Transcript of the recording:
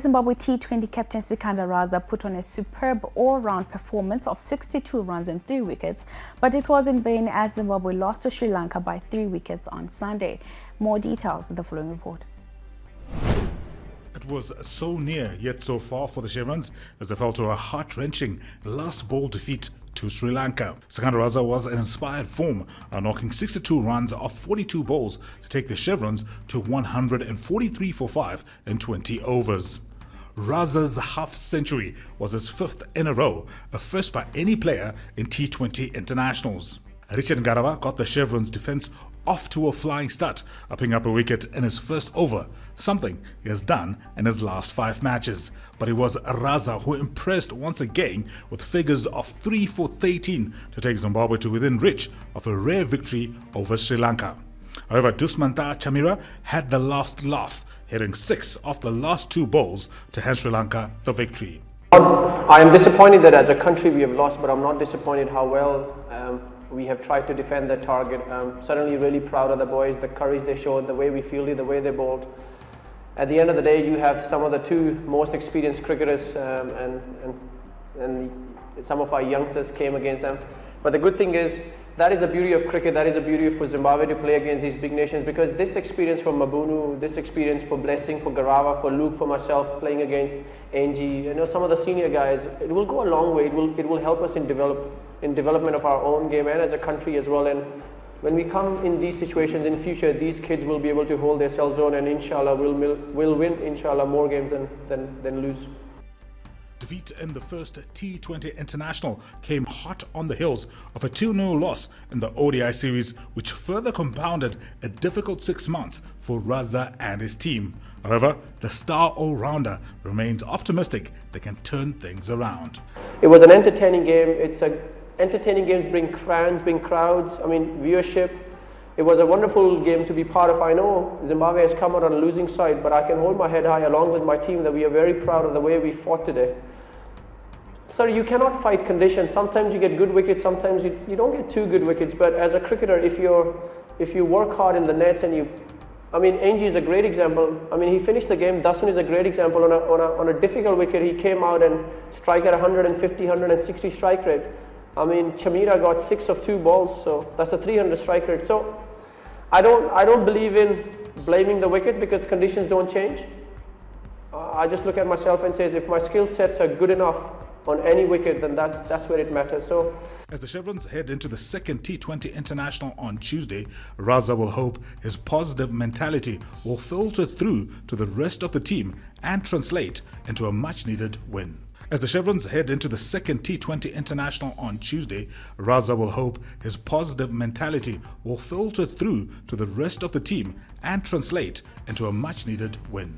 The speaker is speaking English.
Zimbabwe T20 captain Sikandar Raza put on a superb all-round performance of 62 runs and 3 wickets, but it was in vain as Zimbabwe lost to Sri Lanka by 3 wickets on Sunday. More details in the following report. It was so near yet so far for the Chevrons as they fell to a heart-wrenching last ball defeat to Sri Lanka. Sikandar Raza was in inspired form, knocking 62 runs off 42 balls to take the Chevrons to 143 for 5 in 20 overs. Raza's half-century was his 5th in a row, a first by any player in T20 internationals. Richard Ngarawa got the Chevrons' defence off to a flying start, upping up a wicket in his first over, something he has done in his last 5 matches. But it was Raza who impressed once again with figures of 3 for 13 to take Zimbabwe to within reach of a rare victory over Sri Lanka. However, Dusmantha Chamira had the last laugh, hitting 6 of the last 2 balls to hand Sri Lanka the victory. I am disappointed that as a country we have lost, but I'm not disappointed how well we have tried to defend that target. Certainly really proud of the boys, the courage they showed, the way we fielded, the way they bowled. At the end of the day, you have some of the 2 most experienced cricketers and some of our youngsters came against them. But the good thing is, that is the beauty of cricket, that is the beauty for Zimbabwe to play against these big nations, because this experience for Mabunu, this experience for Blessing, for Garawa, for Luke, for myself, playing against Angie, some of the senior guys, it will go a long way. It will help us in development of our own game and as a country as well. And when we come in these situations in future, these kids will be able to hold themselves on, and inshallah we'll win inshallah more games than lose. Defeat in the first T20 international came hot on the heels of a 2-0 loss in the ODI series, which further compounded a difficult 6 months for Raza and his team. However, the star all-rounder remains optimistic they can turn things around. It was an entertaining game. Entertaining games bring fans, bring crowds, viewership. It was a wonderful game to be part of. I know Zimbabwe has come out on a losing side, but I can hold my head high along with my team that we are very proud of the way we fought today. Sorry, you cannot fight conditions. Sometimes you get good wickets, sometimes you don't get 2 good wickets. But as a cricketer, if you work hard in the nets and Angie is a great example. He finished the game. Dasun is a great example. On a difficult wicket, he came out and strike at 150, 160 strike rate. Chamira got 6 of 2 balls, so that's a 300 strike rate. So I don't believe in blaming the wickets because conditions don't change. I just look at myself and say, if my skill sets are good enough on any wicket, then that's where it matters. So, as the Chevrons head into the second T20 international on Tuesday, Raza will hope his positive mentality will filter through to the rest of the team and translate into a much-needed win. As the Chevrons head into the second T20 international on Tuesday, Raza will hope his positive mentality will filter through to the rest of the team and translate into a much-needed win.